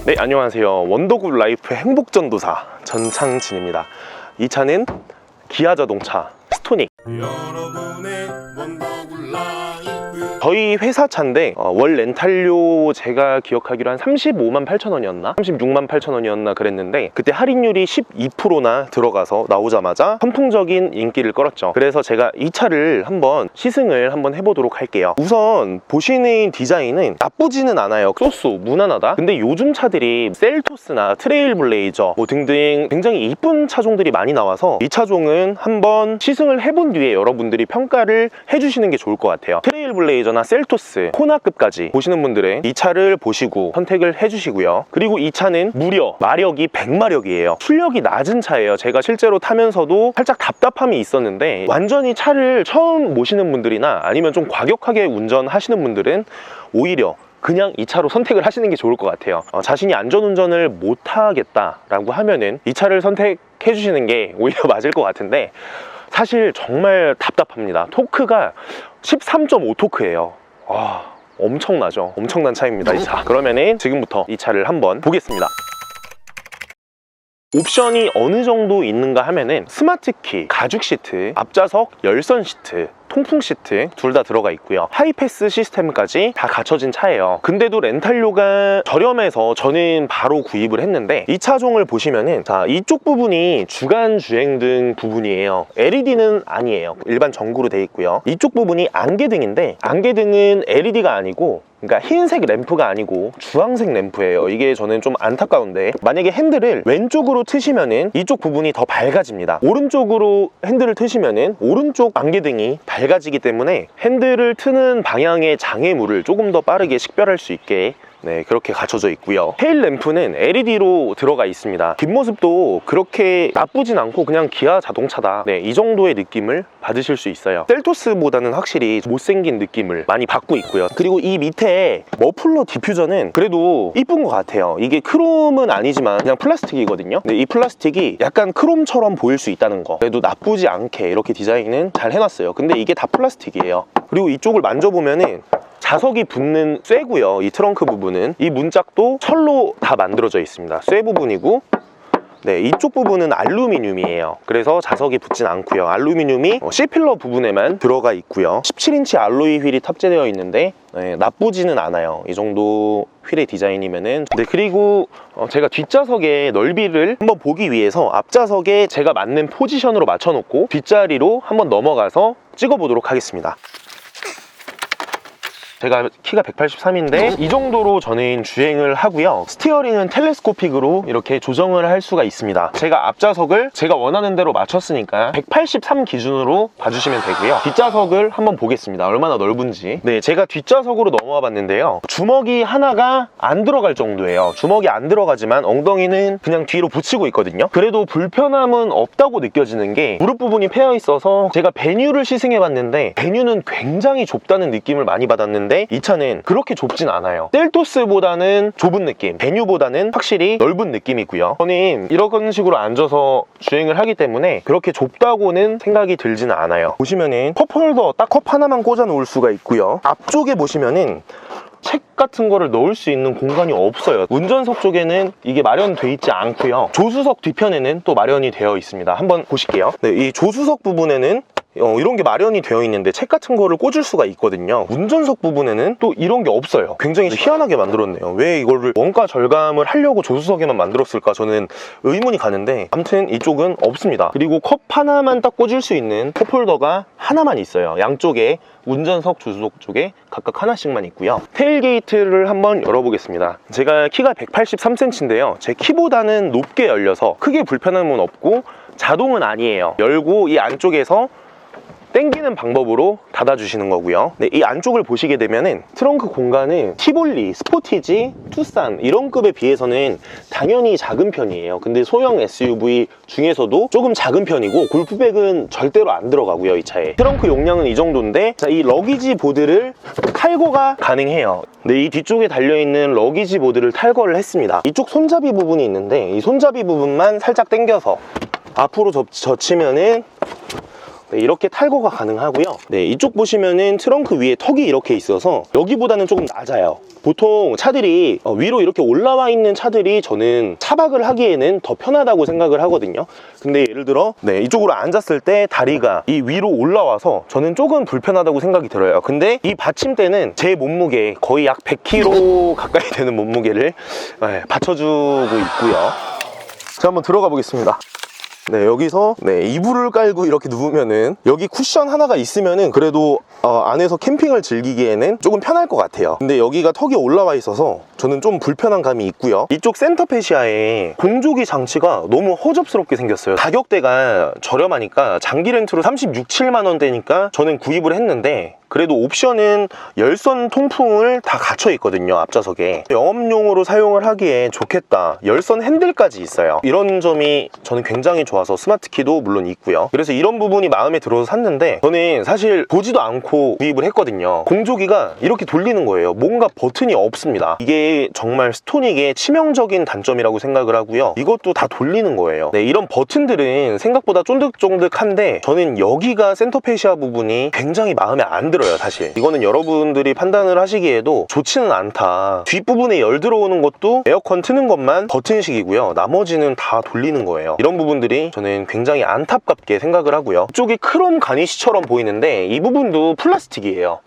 네, 안녕하세요. 원더굿 라이프의 행복전도사 전창진입니다. 이 차는 기아 자동차 스토닉. 여러분의 원더굿 라이프. 저희 회사 차인데 월 렌탈료 제가 기억하기로 한 35만 8천 원이었나? 36만 8천 원이었나 그랬는데 그때 할인율이 12%나 들어가서 나오자마자 선풍적인 인기를 끌었죠. 그래서 제가 이 차를 한번 시승을 한번 해보도록 할게요. 우선 보시는 디자인은 나쁘지는 않아요. 쏘쏘 무난하다. 근데 요즘 차들이 셀토스나 트레일블레이저 뭐 등등 굉장히 이쁜 차종들이 많이 나와서 이 차종은 한번 시승을 해본 뒤에 여러분들이 평가를 해주시는 게 좋을 것 같아요. 트레일블레이저나 셀토스, 코나급까지 보시는 분들은 이 차를 보시고 선택을 해주시고요. 그리고 이 차는 무려 마력이 100마력이에요. 출력이 낮은 차예요. 제가 실제로 타면서도 살짝 답답함이 있었는데 완전히 차를 처음 모시는 분들이나 아니면 좀 과격하게 운전하시는 분들은 오히려 그냥 이 차로 선택을 하시는 게 좋을 것 같아요. 자신이 안전운전을 못하겠다라고 하면은 이 차를 선택해 주시는 게 오히려 맞을 것 같은데 사실 정말 답답합니다. 토크가 13.5 토크예요. 엄청나죠. 엄청난 차입니다, 이 차. 그러면은 지금부터 이 차를 한번 보겠습니다. 옵션이 어느 정도 있는가 하면은 스마트키, 가죽 시트, 앞좌석 열선 시트, 통풍 시트 둘 다 들어가 있고요. 하이패스 시스템까지 다 갖춰진 차예요. 근데도 렌탈료가 저렴해서 저는 바로 구입을 했는데 이 차종을 보시면은 자, 이쪽 부분이 주간 주행등 부분이에요. LED는 아니에요. 일반 전구로 돼 있고요. 이쪽 부분이 안개등인데 안개등은 LED가 아니고 그러니까 흰색 램프가 아니고 주황색 램프예요. 이게 저는 좀 안타까운데 만약에 핸들을 왼쪽으로 트시면은 이쪽 부분이 더 밝아집니다. 오른쪽으로 핸들을 트시면은 오른쪽 안개등이 밝아지기 때문에 핸들을 트는 방향의 장애물을 조금 더 빠르게 식별할 수 있게 그렇게 갖춰져 있고요. 테일 램프는 LED로 들어가 있습니다. 뒷모습도 그렇게 나쁘진 않고 그냥 기아 자동차다. 이 정도의 느낌을 받으실 수 있어요. 셀토스보다는 확실히 못생긴 느낌을 많이 받고 있고요. 그리고 이 밑에 머플러 디퓨저는 그래도 이쁜 것 같아요. 이게 크롬은 아니지만 그냥 플라스틱이거든요. 근데 이 플라스틱이 약간 크롬처럼 보일 수 있다는 거. 그래도 나쁘지 않게 이렇게 디자인은 잘 해놨어요. 근데 이게 다 플라스틱이에요. 그리고 이쪽을 만져보면은 자석이 붙는 쇠고요. 이 트렁크 부분은 이 문짝도 철로 다 만들어져 있습니다. 쇠 부분이고 이쪽 부분은 알루미늄이에요. 그래서 자석이 붙진 않고요. 알루미늄이 C필러 부분에만 들어가 있고요. 17인치 알로이 휠이 탑재되어 있는데 나쁘지는 않아요. 이 정도 휠의 디자인이면은. 그리고 제가 뒷좌석의 넓이를 한번 보기 위해서 앞좌석에 제가 맞는 포지션으로 맞춰놓고 뒷자리로 한번 넘어가서 찍어보도록 하겠습니다. 제가 키가 183인데 이 정도로 저는 주행을 하고요. 스티어링은 텔레스코픽으로 이렇게 조정을 할 수가 있습니다. 제가 앞좌석을 제가 원하는 대로 맞췄으니까 183 기준으로 봐주시면 되고요. 뒷좌석을 한번 보겠습니다. 얼마나 넓은지. 제가 뒷좌석으로 넘어와 봤는데요. 주먹이 하나가 안 들어갈 정도예요. 주먹이 안 들어가지만 엉덩이는 그냥 뒤로 붙이고 있거든요. 그래도 불편함은 없다고 느껴지는 게 무릎 부분이 패여 있어서 제가 배뉴를 시승해 봤는데 배뉴는 굉장히 좁다는 느낌을 많이 받았는데 이 차는 그렇게 좁진 않아요. 셀토스보다는 좁은 느낌, 배뉴보다는 확실히 넓은 느낌이고요. 저는 이런 식으로 앉아서 주행을 하기 때문에 그렇게 좁다고는 생각이 들지는 않아요. 보시면은 컵홀더 딱 컵 하나만 꽂아 놓을 수가 있고요. 앞쪽에 보시면은 책 같은 거를 넣을 수 있는 공간이 없어요. 운전석 쪽에는 이게 마련돼 있지 않고요. 조수석 뒤편에는 또 마련이 되어 있습니다. 한번 보실게요. 이 조수석 부분에는 이런 게 마련이 되어 있는데 책 같은 거를 꽂을 수가 있거든요. 운전석 부분에는 또 이런 게 없어요. 굉장히 희한하게 만들었네요. 왜 이거를 원가 절감을 하려고 조수석에만 만들었을까 저는 의문이 가는데 아무튼 이쪽은 없습니다. 그리고 컵 하나만 딱 꽂을 수 있는 컵홀더가 하나만 있어요. 양쪽에 운전석, 조수석 쪽에 각각 하나씩만 있고요. 테일게이트를 한번 열어보겠습니다. 제가 키가 183cm인데요. 제 키보다는 높게 열려서 크게 불편함은 없고 자동은 아니에요. 열고 이 안쪽에서 당기는 방법으로 닫아주시는 거고요. 이 안쪽을 보시게 되면은 트렁크 공간은 티볼리, 스포티지, 투싼 이런 급에 비해서는 당연히 작은 편이에요. 근데 소형 SUV 중에서도 조금 작은 편이고 골프백은 절대로 안 들어가고요. 이 차에 트렁크 용량은 이 정도인데 이 러기지 보드를 탈거가 가능해요. 이 뒤쪽에 달려있는 러기지 보드를 탈거를 했습니다. 이쪽 손잡이 부분이 있는데 이 손잡이 부분만 살짝 당겨서 앞으로 젖히면은 네, 이렇게 탈거가 가능하고요. 네, 이쪽 보시면은 트렁크 위에 턱이 이렇게 있어서 여기보다는 조금 낮아요. 보통 차들이 위로 이렇게 올라와 있는 차들이 저는 차박을 하기에는 더 편하다고 생각을 하거든요. 근데 예를 들어 네, 이쪽으로 앉았을 때 다리가 이 위로 올라와서 저는 조금 불편하다고 생각이 들어요. 근데 이 받침대는 제 몸무게 거의 약 100kg 가까이 되는 몸무게를 받쳐주고 있고요. 자, 한번 들어가 보겠습니다. 네, 여기서 이불을 깔고 이렇게 누우면은 여기 쿠션 하나가 있으면은 그래도 안에서 캠핑을 즐기기에는 조금 편할 것 같아요. 근데 여기가 턱이 올라와 있어서 저는 좀 불편한 감이 있고요. 이쪽 센터 페시아에 공조기 장치가 너무 허접스럽게 생겼어요. 가격대가 저렴하니까 장기 렌트로 36, 7만 원대니까 저는 구입을 했는데 그래도 옵션은 열선 통풍을 다 갖춰 있거든요. 앞좌석에 영업용으로 사용을 하기에 좋겠다. 열선 핸들까지 있어요. 이런 점이 저는 굉장히 좋아서 스마트키도 물론 있고요. 그래서 이런 부분이 마음에 들어서 샀는데 저는 사실 보지도 않고 구입을 했거든요. 공조기가 이렇게 돌리는 거예요. 뭔가 버튼이 없습니다. 이게 정말 스토닉의 치명적인 단점이라고 생각을 하고요. 이것도 다 돌리는 거예요. 네, 이런 버튼들은 생각보다 쫀득쫀득한데 저는 여기가 센터 페시아 부분이 굉장히 마음에 안 들어요. 사실 이거는 여러분들이 판단을 하시기에도 좋지는 않다. 뒷부분에 열 들어오는 것도 에어컨 트는 것만 버튼식이고요. 나머지는 다 돌리는 거예요. 이런 부분들이 저는 굉장히 안타깝게 생각을 하고요. 이쪽이 크롬 가니쉬처럼 보이는데 이 부분도 플라스틱이에요.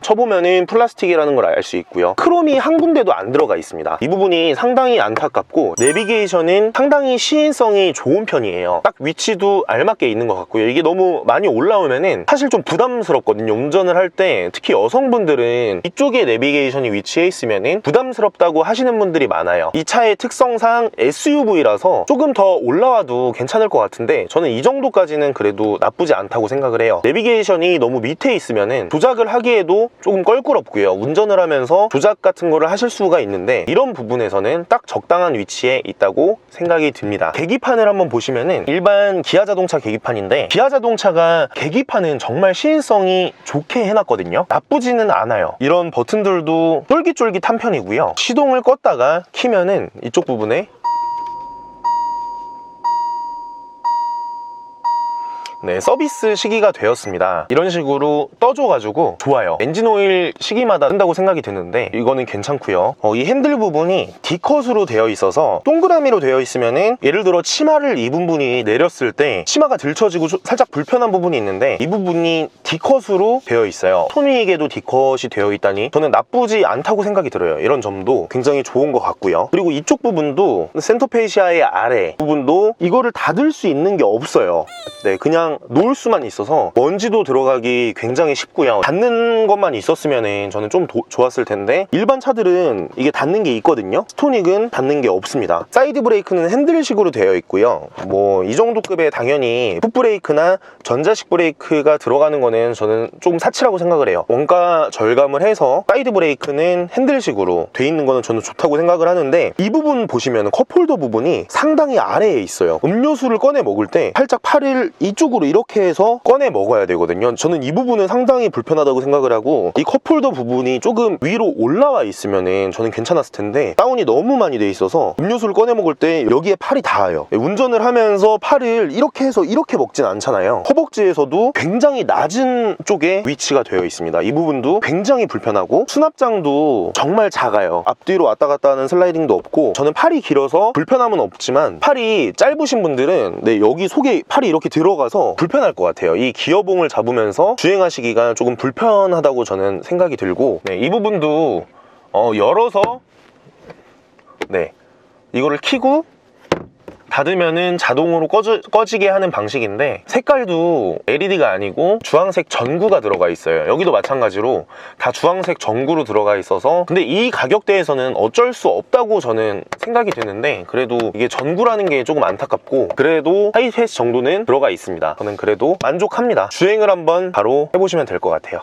쳐보면은 플라스틱이라는 걸 알 수 있고요. 크롬이 한 군데도 안 들어가 있습니다. 이 부분이 상당히 안타깝고 내비게이션은 상당히 시인성이 좋은 편이에요. 딱 위치도 알맞게 있는 것 같고요. 이게 너무 많이 올라오면은 사실 좀 부담스럽거든요. 운전을 할 때 특히 여성분들은 이쪽에 내비게이션이 위치해 있으면은 부담스럽다고 하시는 분들이 많아요. 이 차의 특성상 SUV라서 조금 더 올라와도 괜찮을 것 같은데 저는 이 정도까지는 그래도 나쁘지 않다고 생각을 해요. 내비게이션이 너무 밑에 있으면은 조작을 하기에도 조금 껄끄럽고요. 운전을 하면서 조작 같은 거를 하실 수가 있는데 이런 부분에서는 딱 적당한 위치에 있다고 생각이 듭니다. 계기판을 한번 보시면은 일반 기아 자동차 계기판인데 기아 자동차가 계기판은 정말 시인성이 좋게 해놨거든요. 나쁘지는 않아요. 이런 버튼들도 쫄깃쫄깃한 편이고요. 시동을 껐다가 키면은 이쪽 부분에 네, 서비스 시기가 되었습니다. 이런 식으로 떠줘가지고 좋아요. 엔진오일 시기마다 뜬다고 생각이 드는데 이거는 괜찮고요. 이 핸들 부분이 D컷으로 되어 있어서 동그라미로 되어 있으면은 예를 들어 치마를 입은 분이 내렸을 때 치마가 들쳐지고 살짝 불편한 부분이 있는데 이 부분이 D컷으로 되어 있어요. 토닉에도 D컷이 되어 있다니 저는 나쁘지 않다고 생각이 들어요. 이런 점도 굉장히 좋은 것 같고요. 그리고 이쪽 부분도 센터 페시아의 아래 부분도 이거를 닫을 수 있는 게 없어요. 네, 그냥 놓을 수만 있어서 먼지도 들어가기 굉장히 쉽고요. 닫는 것만 있었으면 저는 좀 좋았을 텐데 일반 차들은 이게 닫는 게 있거든요. 스토닉은 닫는 게 없습니다. 사이드 브레이크는 핸들식으로 되어 있고요. 뭐 이 정도 급에 당연히 풋브레이크나 전자식 브레이크가 들어가는 거는 저는 조금 사치라고 생각을 해요. 원가 절감을 해서 사이드 브레이크는 핸들식으로 돼 있는 거는 저는 좋다고 생각을 하는데 이 부분 보시면 컵홀더 부분이 상당히 아래에 있어요. 음료수를 꺼내 먹을 때 살짝 팔을 이쪽으로 이렇게 해서 꺼내 먹어야 되거든요. 저는 이 부분은 상당히 불편하다고 생각을 하고 이 컵홀더 부분이 조금 위로 올라와 있으면 저는 괜찮았을 텐데 다운이 너무 많이 돼 있어서 음료수를 꺼내 먹을 때 여기에 팔이 닿아요. 운전을 하면서 팔을 이렇게 해서 이렇게 먹진 않잖아요. 허벅지에서도 굉장히 낮은 쪽에 위치가 되어 있습니다. 이 부분도 굉장히 불편하고 수납장도 정말 작아요. 앞뒤로 왔다 갔다 하는 슬라이딩도 없고 저는 팔이 길어서 불편함은 없지만 팔이 짧으신 분들은 네, 여기 속에 팔이 이렇게 들어가서 불편할 것 같아요. 이 기어봉을 잡으면서 주행하시기가 조금 불편하다고 저는 생각이 들고 네, 이 부분도 열어서 네, 이거를 켜고 닫으면은 자동으로 꺼지게 하는 방식인데 색깔도 LED가 아니고 주황색 전구가 들어가 있어요. 여기도 마찬가지로 다 주황색 전구로 들어가 있어서 근데 이 가격대에서는 어쩔 수 없다고 저는 생각이 드는데 그래도 이게 전구라는 게 조금 안타깝고 그래도 하이패스 정도는 들어가 있습니다. 저는 그래도 만족합니다. 주행을 한번 바로 해보시면 될 것 같아요.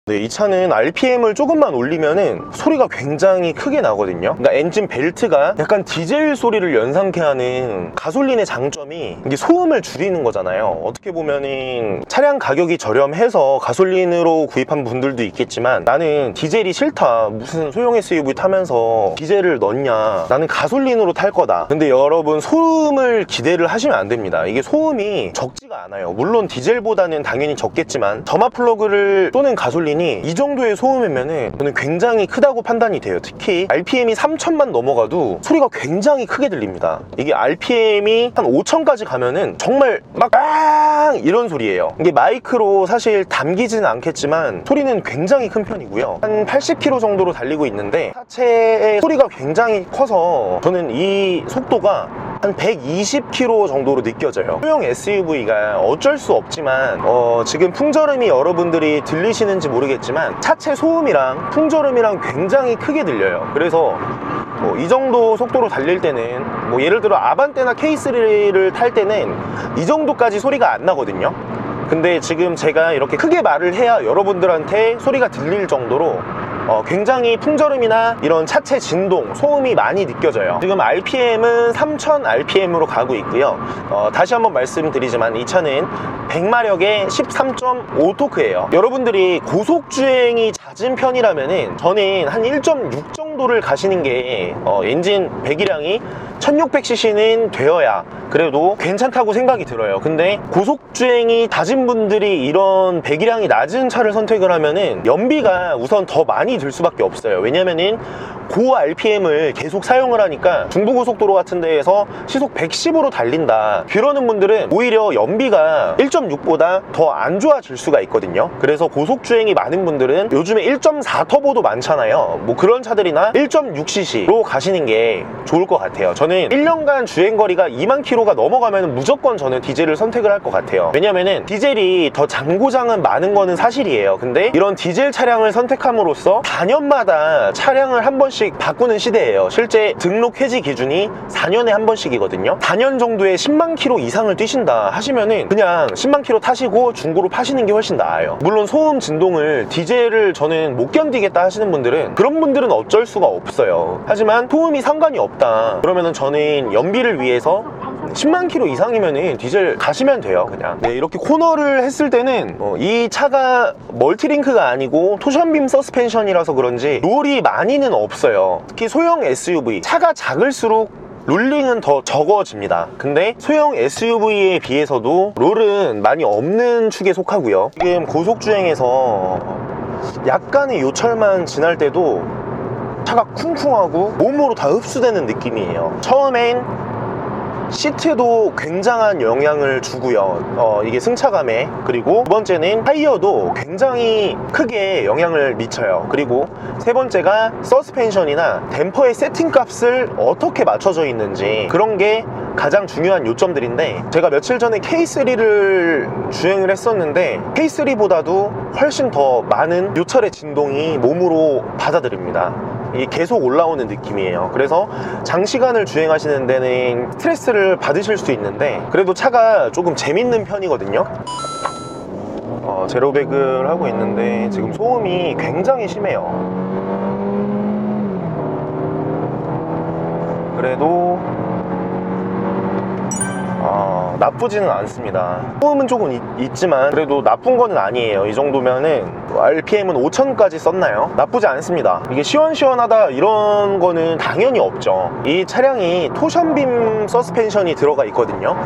네, 이 차는 RPM을 조금만 올리면은 소리가 굉장히 크게 나거든요. 그러니까 엔진 벨트가 약간 디젤 소리를 연상케 하는 가솔린의 장점이 이게 소음을 줄이는 거잖아요. 어떻게 보면은 차량 가격이 저렴해서 가솔린으로 구입한 분들도 있겠지만 나는 디젤이 싫다. 무슨 소형 SUV 타면서 디젤을 넣냐. 나는 가솔린으로 탈 거다. 근데 여러분 소음을 기대를 하시면 안 됩니다. 이게 소음이 적지가 않아요. 물론 디젤보다는 당연히 적겠지만 점화 플러그를 쏘는 가솔린 이 정도의 소음이면은 저는 굉장히 크다고 판단이 돼요. 특히 RPM이 3000만 넘어가도 소리가 굉장히 크게 들립니다. 이게 RPM이 한 5000까지 가면은 정말 막 빵 이런 소리예요. 이게 마이크로 사실 담기지는 않겠지만 소리는 굉장히 큰 편이고요. 한 80km 정도로 달리고 있는데 하체의 소리가 굉장히 커서 저는 이 속도가 한 120km 정도로 느껴져요. 소형 SUV가 어쩔 수 없지만 지금 풍절음이 여러분들이 들리시는지 모르겠지만 차체 소음이랑 풍절음이랑 굉장히 크게 들려요. 그래서 이 정도 속도로 달릴 때는 예를 들어 아반떼나 K3를 탈 때는 이 정도까지 소리가 안 나거든요. 근데 지금 제가 이렇게 크게 말을 해야 여러분들한테 소리가 들릴 정도로 굉장히 풍절음이나 이런 차체 진동, 소음이 많이 느껴져요. 지금 RPM은 3000 RPM으로 가고 있고요. 다시 한번 말씀드리지만 이 차는 100마력의 13.5 토크예요. 여러분들이 고속주행이 잦은 편이라면은 저는 한 1.6 정도를 가시는 게 엔진 배기량이 1600cc는 되어야 그래도 괜찮다고 생각이 들어요. 근데 고속주행이 잦은 분들이 이런 배기량이 낮은 차를 선택을 하면은 연비가 우선 더 많이 들 수밖에 없어요. 왜냐면은 고 RPM을 계속 사용을 하니까 중부고속도로 같은 데에서 시속 110으로 달린다. 그러는 분들은 오히려 연비가 1.6보다 더 안 좋아질 수가 있거든요. 그래서 고속주행이 많은 분들은 요즘에 1.4 터보도 많잖아요. 그런 차들이나 1.6cc로 가시는 게 좋을 것 같아요. 저는 1년간 주행거리가 2만 킬로가 넘어가면 무조건 저는 디젤을 선택을 할 것 같아요. 왜냐면은 디젤이 더 잔고장은 많은 거는 사실이에요. 근데 이런 디젤 차량을 선택함으로써 4년마다 차량을 한 번씩 바꾸는 시대예요. 실제 등록 해지 기준이 4년에 한 번씩이거든요. 4년 정도에 10만 킬로 이상을 뛰신다 하시면은 그냥 10만 킬로 타시고 중고로 파시는 게 훨씬 나아요. 물론 소음 진동을 디젤을 저는 못 견디겠다 하시는 분들은 그런 분들은 어쩔 수가 없어요. 하지만 소음이 상관이 없다 그러면은 저는 연비를 위해서 10만 킬로 이상이면은 디젤 가시면 돼요. 그냥 이렇게 코너를 했을 때는 이 차가 멀티링크가 아니고 토션빔 서스펜션이라서 그런지 롤이 많이는 없어요. 특히 소형 SUV 차가 작을수록 롤링은 더 적어집니다. 근데 소형 SUV에 비해서도 롤은 많이 없는 축에 속하고요. 지금 고속주행에서 약간의 요철만 지날 때도 차가 쿵쿵하고 몸으로 다 흡수되는 느낌이에요. 처음엔 시트도 굉장한 영향을 주고요. 이게 승차감에. 그리고 두 번째는 타이어도 굉장히 크게 영향을 미쳐요. 그리고 세 번째가 서스펜션이나 댐퍼의 세팅값을 어떻게 맞춰져 있는지 그런 게 가장 중요한 요점들인데 제가 며칠 전에 K3를 주행을 했었는데 K3보다도 훨씬 더 많은 요철의 진동이 몸으로 받아들입니다. 이게 계속 올라오는 느낌이에요. 그래서 장시간을 주행하시는 데는 스트레스를 받으실 수 있는데 그래도 차가 조금 재밌는 편이거든요. 제로백을 하고 있는데 지금 소음이 굉장히 심해요. 그래도 나쁘지는 않습니다. 소음은 조금 있지만 그래도 나쁜 거는 아니에요. 이 정도면은 RPM은 5000까지 썼나요? 나쁘지 않습니다. 이게 시원시원하다 이런 거는 당연히 없죠. 이 차량이 토션빔 서스펜션이 들어가 있거든요.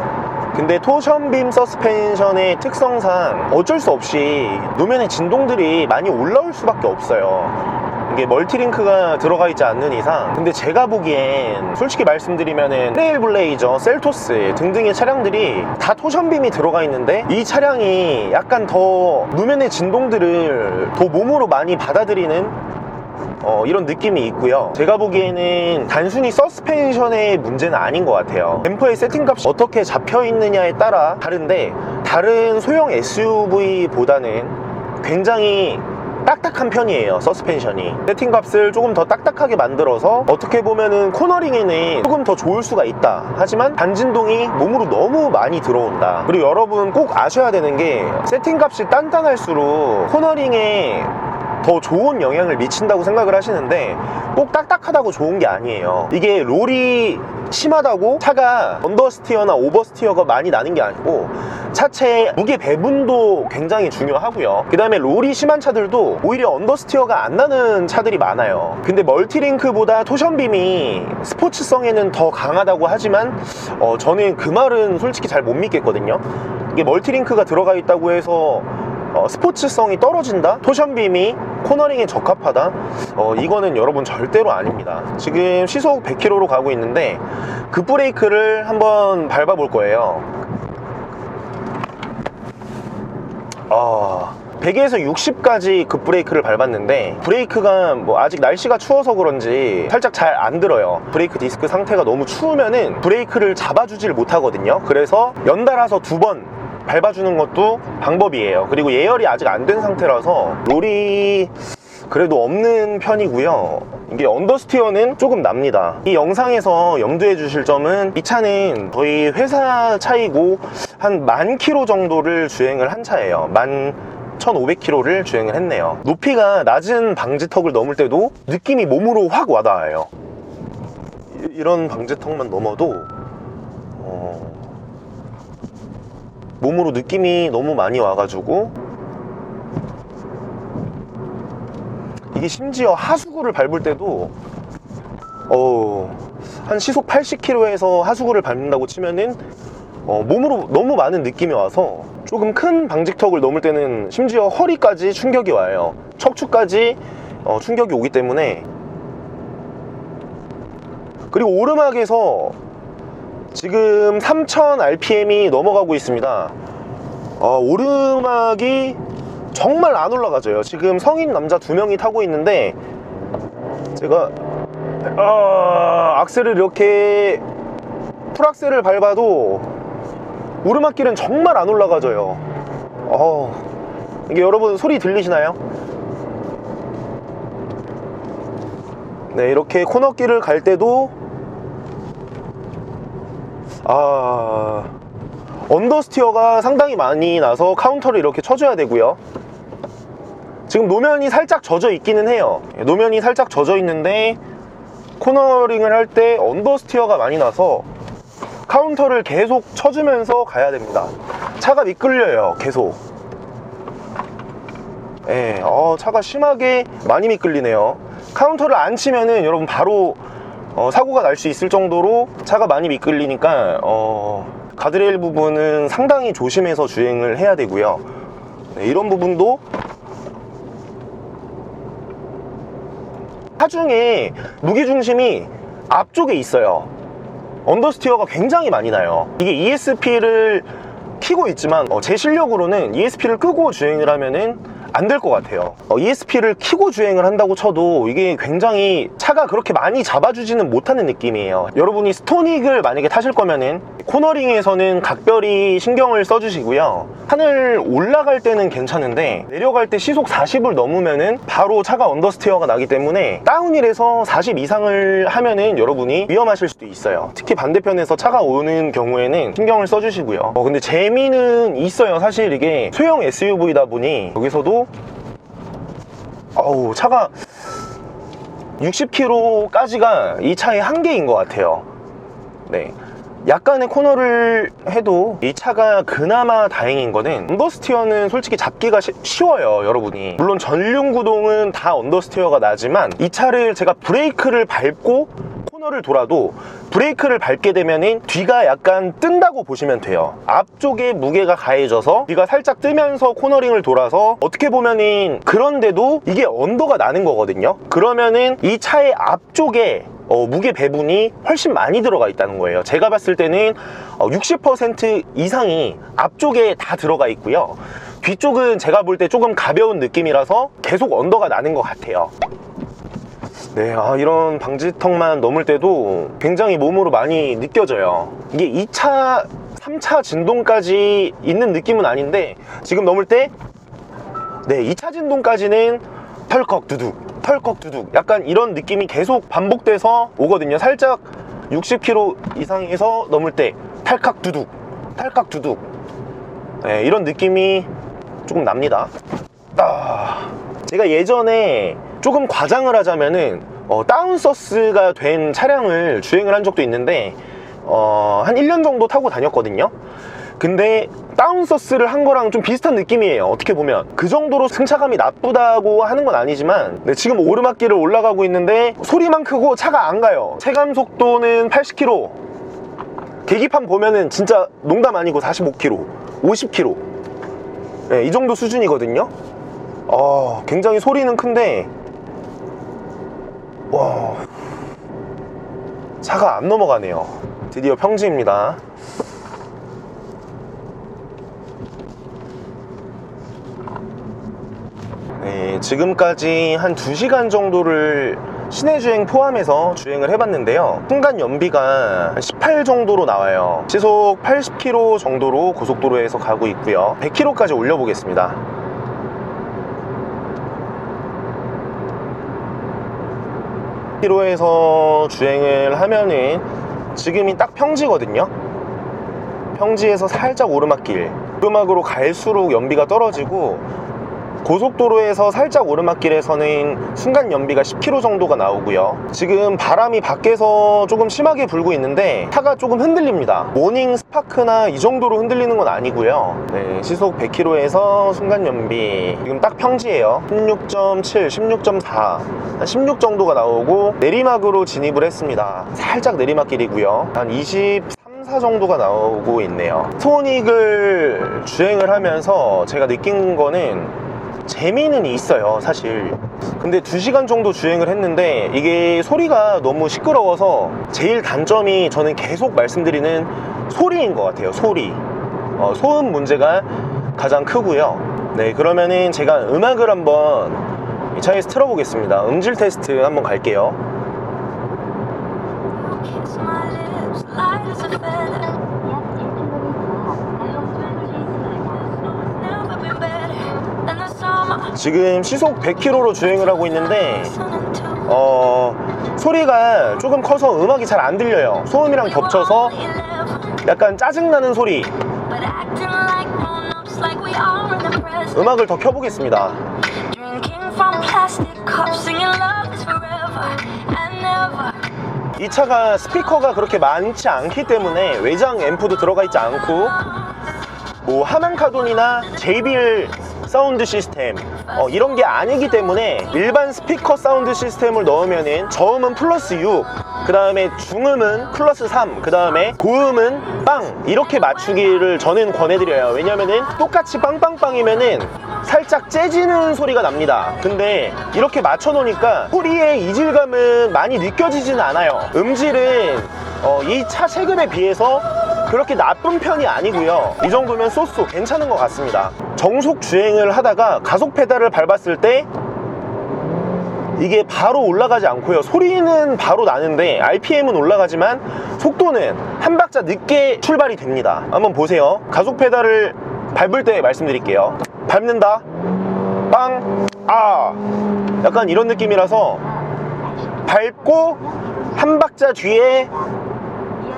근데 토션빔 서스펜션의 특성상 어쩔 수 없이 노면의 진동들이 많이 올라올 수밖에 없어요. 이게 멀티링크가 들어가 있지 않는 이상. 근데 제가 보기엔 솔직히 말씀드리면은 트레일블레이저, 셀토스 등등의 차량들이 다 토션빔이 들어가 있는데 이 차량이 약간 더 노면의 진동들을 더 몸으로 많이 받아들이는 이런 느낌이 있고요. 제가 보기에는 단순히 서스펜션의 문제는 아닌 것 같아요. 댐퍼의 세팅값이 어떻게 잡혀 있느냐에 따라 다른데 다른 소형 SUV보다는 굉장히 딱딱한 편이에요. 서스펜션이 세팅값을 조금 더 딱딱하게 만들어서 어떻게 보면은 코너링에는 조금 더 좋을 수가 있다. 하지만 반진동이 몸으로 너무 많이 들어온다. 그리고 여러분 꼭 아셔야 되는 게 세팅값이 단단할수록 코너링에 더 좋은 영향을 미친다고 생각을 하시는데 꼭 딱딱하다고 좋은 게 아니에요. 이게 롤이 심하다고 차가 언더스티어나 오버스티어가 많이 나는 게 아니고 차체 무게 배분도 굉장히 중요하고요. 그 다음에 롤이 심한 차들도 오히려 언더스티어가 안 나는 차들이 많아요. 근데 멀티링크보다 토션빔이 스포츠성에는 더 강하다고 하지만 저는 그 말은 솔직히 잘 못 믿겠거든요. 이게 멀티링크가 들어가 있다고 해서 스포츠성이 떨어진다? 토션빔이 코너링에 적합하다? 이거는 여러분 절대로 아닙니다. 지금 시속 100km로 가고 있는데 급브레이크를 한번 밟아볼 거예요. 100에서 60까지 급브레이크를 밟았는데 브레이크가 뭐 아직 날씨가 추워서 그런지 살짝 잘 안 들어요. 브레이크 디스크 상태가 너무 추우면은 브레이크를 잡아주질 못하거든요. 그래서 연달아서 2번 밟아주는 것도 방법이에요. 그리고 예열이 아직 안 된 상태라서 롤이 그래도 없는 편이고요. 이게 언더스티어는 조금 납니다. 이 영상에서 염두해 주실 점은 이 차는 저희 회사 차이고 한 10,000km 정도를 주행을 한 차예요. 11,500km를 주행을 했네요. 높이가 낮은 방지턱을 넘을 때도 느낌이 몸으로 확 와닿아요. 이런 방지턱만 넘어도 몸으로 느낌이 너무 많이 와가지고 이게 심지어 하수구를 밟을 때도 한 시속 80km에서 하수구를 밟는다고 치면은 몸으로 너무 많은 느낌이 와서 조금 큰 방지턱을 넘을 때는 심지어 허리까지 충격이 와요. 척추까지 충격이 오기 때문에. 그리고 오르막에서 지금 3000rpm이 넘어가고 있습니다. 오르막이 정말 안 올라가져요. 지금 성인 남자 2명이 타고 있는데 제가 악셀을 이렇게 풀악셀을 밟아도 오르막길은 정말 안 올라가져요. 이게 여러분 소리 들리시나요? 네, 이렇게 코너길을 갈 때도 언더스티어가 상당히 많이 나서 카운터를 이렇게 쳐줘야 되고요. 지금 노면이 살짝 젖어 있기는 해요. 노면이 살짝 젖어 있는데 코너링을 할 때 언더스티어가 많이 나서 카운터를 계속 쳐주면서 가야 됩니다. 차가 미끌려요. 계속. 차가 심하게 많이 미끌리네요. 카운터를 안 치면은 여러분 바로 사고가 날 수 있을 정도로 차가 많이 미끌리니까 가드레일 부분은 상당히 조심해서 주행을 해야 되고요. 이런 부분도 차중에 무게중심이 앞쪽에 있어요. 언더스티어가 굉장히 많이 나요. 이게 ESP를 켜고 있지만 제 실력으로는 ESP를 끄고 주행을 하면은 안 될 것 같아요. ESP를 켜고 주행을 한다고 쳐도 이게 굉장히 차가 그렇게 많이 잡아주지는 못하는 느낌이에요. 여러분이 스토닉을 만약에 타실 거면은 코너링에서는 각별히 신경을 써주시고요. 산을 올라갈 때는 괜찮은데 내려갈 때 시속 40을 넘으면은 바로 차가 언더스티어가 나기 때문에 다운힐에서 40 이상을 하면은 여러분이 위험하실 수도 있어요. 특히 반대편에서 차가 오는 경우에는 신경을 써주시고요. 근데 재미는 있어요. 사실 이게 소형 SUV다 보니 여기서도 차가 60km까지가 이 차의 한계인 것 같아요. 네, 약간의 코너를 해도 이 차가 그나마 다행인 거는 언더스티어는 솔직히 잡기가 쉬워요. 여러분이 물론 전륜 구동은 다 언더스티어가 나지만 이 차를 제가 브레이크를 밟고 코너를 돌아도 브레이크를 밟게 되면은 뒤가 약간 뜬다고 보시면 돼요. 앞쪽에 무게가 가해져서 뒤가 살짝 뜨면서 코너링을 돌아서 어떻게 보면은 그런데도 이게 언더가 나는 거거든요. 그러면은 이 차의 앞쪽에 무게 배분이 훨씬 많이 들어가 있다는 거예요. 제가 봤을 때는 60% 이상이 앞쪽에 다 들어가 있고요. 뒤쪽은 제가 볼 때 조금 가벼운 느낌이라서 계속 언더가 나는 것 같아요. 네, 이런 방지턱만 넘을 때도 굉장히 몸으로 많이 느껴져요. 이게 2차, 3차 진동까지 있는 느낌은 아닌데 지금 넘을 때 2차 진동까지는 털컥 두둑 털컥 두둑 약간 이런 느낌이 계속 반복돼서 오거든요. 살짝 60km 이상에서 넘을 때 탈칵 두둑 탈칵 두둑 네, 이런 느낌이 조금 납니다. 제가 예전에 조금 과장을 하자면은 다운서스가 된 차량을 주행을 한 적도 있는데 한 1년 정도 타고 다녔거든요. 근데 다운서스를 한 거랑 좀 비슷한 느낌이에요. 어떻게 보면 그 정도로 승차감이 나쁘다고 하는 건 아니지만 네, 지금 오르막길을 올라가고 있는데 소리만 크고 차가 안 가요. 체감 속도는 80km, 계기판 보면은 진짜 농담 아니고 45km, 50km 네, 이 정도 수준이거든요. 굉장히 소리는 큰데 와, 차가 안 넘어가네요. 드디어 평지입니다. 네, 지금까지 한 2시간 정도를 시내 주행 포함해서 주행을 해봤는데요. 순간 연비가 한 18 정도로 나와요. 시속 80km 정도로 고속도로에서 가고 있고요. 100km까지 올려보겠습니다. km에서 주행을 하면은 지금이 딱 평지거든요. 평지에서 살짝 오르막길, 오르막으로 갈수록 연비가 떨어지고 고속도로에서 살짝 오르막길에서는 순간 연비가 10km 정도가 나오고요. 지금 바람이 밖에서 조금 심하게 불고 있는데 차가 조금 흔들립니다. 모닝 스파크나 이 정도로 흔들리는 건 아니고요. 네, 시속 100km에서 순간 연비 지금 딱 평지예요. 16.7, 16.4, 16 정도가 나오고 내리막으로 진입을 했습니다. 살짝 내리막길이고요. 한 4 정도가 나오고 있네요. 스토닉을 주행을 하면서 제가 느낀 거는 재미는 있어요, 사실. 근데 2시간 정도 주행을 했는데 이게 소리가 너무 시끄러워서 제일 단점이 저는 계속 말씀드리는 소리인 것 같아요. 소리, 소음 문제가 가장 크고요. 네, 그러면은 제가 음악을 한번 이 차에서 틀어보겠습니다. 음질 테스트 한번 갈게요. 지금 시속 100km로 주행을 하고 있는데 소리가 조금 커서 음악이 잘 안 들려요. 소음이랑 겹쳐서 약간 짜증나는 소리. 음악을 더 켜보겠습니다. 이 차가 스피커가 그렇게 많지 않기 때문에 외장 앰프도 들어가 있지 않고 뭐 하만카돈이나 JBL 사운드 시스템 이런 게 아니기 때문에 일반 스피커 사운드 시스템을 넣으면은 저음은 플러스 6, 그 다음에 중음은 플러스 3, 그 다음에 고음은 빵 이렇게 맞추기를 저는 권해드려요. 왜냐면은 똑같이 빵빵빵이면은 살짝 째지는 소리가 납니다. 근데 이렇게 맞춰 놓으니까 소리의 이질감은 많이 느껴지지는 않아요. 음질은 이 차 체급에 비해서 그렇게 나쁜 편이 아니고요. 이 정도면 쏘쏘 괜찮은 것 같습니다. 정속 주행을 하다가 가속 페달을 밟았을 때 이게 바로 올라가지 않고요. 소리는 바로 나는데 RPM은 올라가지만 속도는 한 박자 늦게 출발이 됩니다. 한번 보세요. 가속 페달을 밟을 때 말씀드릴게요. 밟는다, 빵, 약간 이런 느낌이라서 밟고 한 박자 뒤에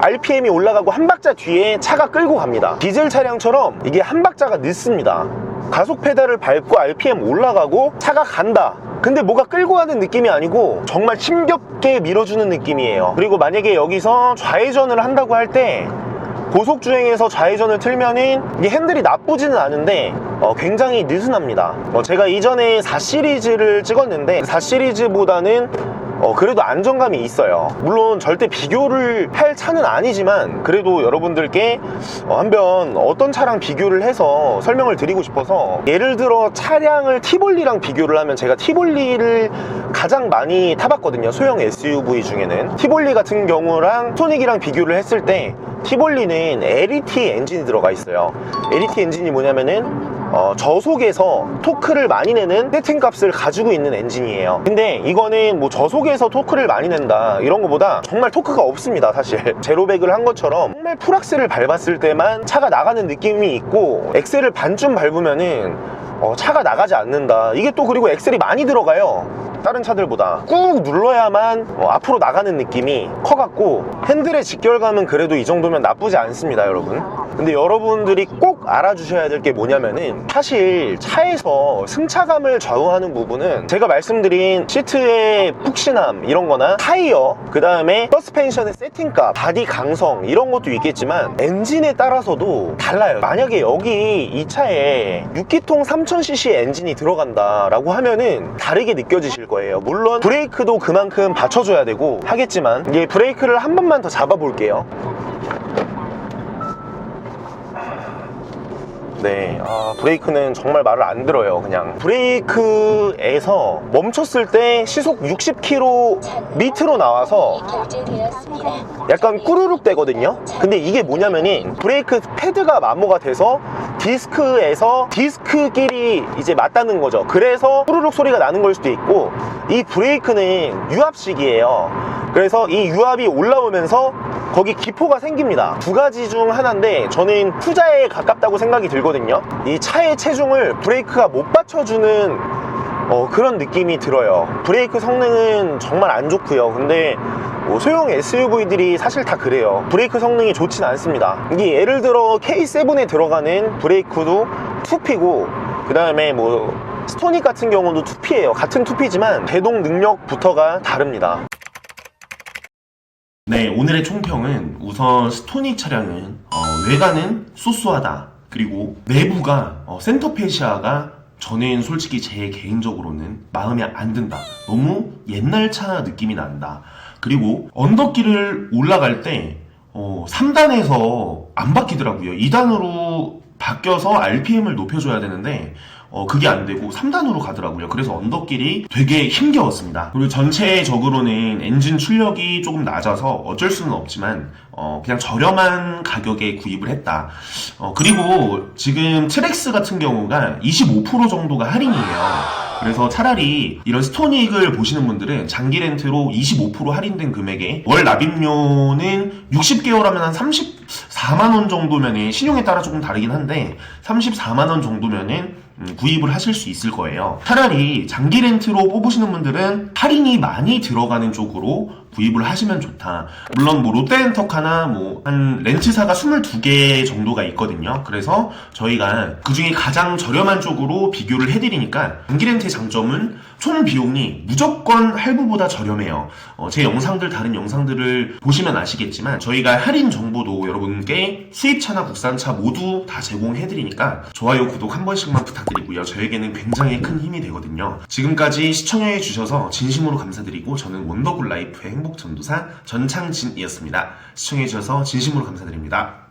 RPM이 올라가고 한 박자 뒤에 차가 끌고 갑니다. 디젤 차량처럼 이게 한 박자가 늦습니다. 가속 페달을 밟고 RPM 올라가고 차가 간다. 근데 뭐가 끌고 가는 느낌이 아니고 정말 힘겹게 밀어주는 느낌이에요. 그리고 만약에 여기서 좌회전을 한다고 할 때 고속주행에서 좌회전을 틀면은 이 핸들이 나쁘지는 않은데 굉장히 느슨합니다. 제가 이전에 4시리즈를 찍었는데 4시리즈보다는 그래도 안정감이 있어요. 물론 절대 비교를 할 차는 아니지만 그래도 여러분들께 한번 어떤 차랑 비교를 해서 설명을 드리고 싶어서, 예를 들어 차량을 티볼리랑 비교를 하면 제가 티볼리를 가장 많이 타봤거든요. 소형 SUV 중에는 티볼리 같은 경우랑 스토닉이랑 비교를 했을 때 티볼리는 LET 엔진이 들어가 있어요. LET 엔진이 뭐냐면은 저속에서 토크를 많이 내는 세팅값을 가지고 있는 엔진이에요. 근데 이거는 뭐 저속에서 토크를 많이 낸다 이런 거보다 정말 토크가 없습니다. 사실 제로백을 한 것처럼 정말 풀악셀을 밟았을 때만 차가 나가는 느낌이 있고, 엑셀을 반쯤 밟으면은 차가 나가지 않는다. 이게 또 그리고 엑셀이 많이 들어가요. 다른 차들보다 꾹 눌러야만 앞으로 나가는 느낌이 커갖고 핸들의 직결감은 그래도 이 정도면 나쁘지 않습니다, 여러분. 근데 여러분들이 꼭 알아주셔야 될 게 뭐냐면은 사실 차에서 승차감을 좌우하는 부분은 제가 말씀드린 시트의 푹신함 이런 거나 타이어, 그 다음에 서스펜션의 세팅값, 바디 강성 이런 것도 있겠지만 엔진에 따라서도 달라요. 만약에 여기 이 차에 6기통 3000cc 엔진이 들어간다 라고 하면은 다르게 느껴지실 거예요. 물론 브레이크도 그만큼 받쳐줘야 되고 하겠지만 이게 브레이크를 한 번만 더 잡아볼게요. 네, 브레이크는 정말 말을 안 들어요. 그냥 브레이크에서 멈췄을 때 시속 60km 밑으로 나와서 약간 꾸르륵 되거든요. 근데 이게 뭐냐면은 브레이크 패드가 마모가 돼서 디스크에서 디스크끼리 이제 맞닿는 거죠. 그래서 꾸르륵 소리가 나는 걸 수도 있고, 이 브레이크는 유압식이에요. 그래서 이 유압이 올라오면서 거기 기포가 생깁니다. 두 가지 중 하나인데 저는 후자에 가깝다고 생각이 들거든요. 이 차의 체중을 브레이크가 못 받쳐주는 그런 느낌이 들어요. 브레이크 성능은 정말 안 좋고요. 근데 소형 SUV들이 사실 다 그래요. 브레이크 성능이 좋진 않습니다. 이게 예를 들어 K7에 들어가는 브레이크도 2P고, 그 다음에 스토닉 같은 경우도 2P예요. 같은 2P지만 제동 능력부터가 다릅니다. 네, 오늘의 총평은 우선 스토닉 차량은 외관은 소소하다. 그리고 내부가 센터페시아가 저는 솔직히 제 개인적으로는 마음에 안 든다. 너무 옛날 차 느낌이 난다. 그리고 언덕길을 올라갈 때 3단에서 안 바뀌더라고요. 2단으로 바뀌어서 RPM을 높여줘야 되는데 그게 안 되고 3단으로 가더라고요. 그래서 언덕길이 되게 힘겨웠습니다. 그리고 전체적으로는 엔진 출력이 조금 낮아서 어쩔 수는 없지만 그냥 저렴한 가격에 구입을 했다. 그리고 지금 트랙스 같은 경우가 25% 정도가 할인이에요. 그래서 차라리 이런 스토닉을 보시는 분들은 장기 렌트로 25% 할인된 금액에 월 납입료는 60개월 하면 한 34만원 정도면은, 신용에 따라 조금 다르긴 한데 34만원 정도면은 구입을 하실 수 있을 거예요. 차라리 장기 렌트로 뽑으시는 분들은 할인이 많이 들어가는 쪽으로 구입을 하시면 좋다. 물론 롯데렌터카나 한 렌트사가 22개 정도가 있거든요. 그래서 저희가 그 중에 가장 저렴한 쪽으로 비교를 해드리니까 장기 렌트의 장점은 총 비용이 무조건 할부보다 저렴해요. 제 영상들, 다른 영상들을 보시면 아시겠지만 저희가 할인 정보도 여러분께 수입차나 국산차 모두 다 제공해드리니까 좋아요, 구독 한 번씩만 부탁드리고요. 저에게는 굉장히 큰 힘이 되거든요. 지금까지 시청해주셔서 진심으로 감사드리고, 저는 원더풀 라이프의 행복전도사 전창진이었습니다. 시청해주셔서 진심으로 감사드립니다.